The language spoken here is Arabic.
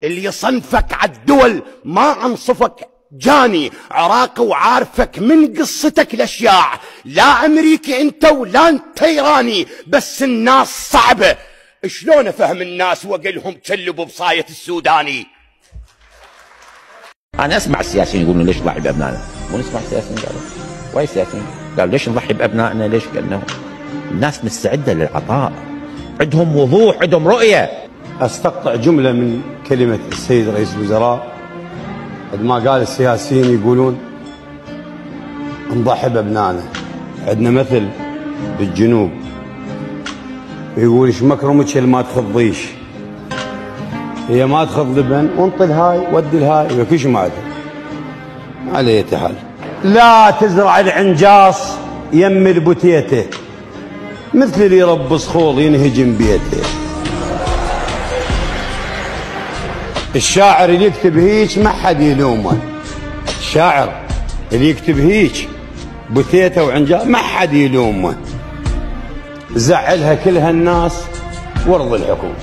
اللي يصنفك عالدول ما انصفك جاني عراقي وعارفك من قصتك الاشياع. لا امريكي انت ولا انت ايراني، بس الناس صعبة. شلون افهم الناس واقلهم كلبوا بصاية السوداني؟ انا اسمع السياسيين يقولون ليش نضحي بابنائنا، مو نسمع السياسيين قالوا وايد سياسيين قالوا ليش نضحي بابنائنا، ليش؟ لانه الناس مستعدة للعطاء، عندهم وضوح، عندهم رؤية. استقطع جملة من كلمة السيد رئيس الوزراء عندما قال السياسيين يقولون نضحي بابنائنا. عندنا مثل بالجنوب يقول ايش مكرمك اللي ما تخضيش، هي ما تخض لبن وانطي الهاي ودي الهاي وكيش ما عليه حال. لا تزرع العنجاص يم البوتيته، مثل اللي يربي صخور ينهجم بيته. الشاعر اللي يكتب هيك ما حد يلومه، الشاعر اللي يكتب هيك بوتيته وعنجاص ما حد يلومه. زعلها كلها الناس وارض الحكومة.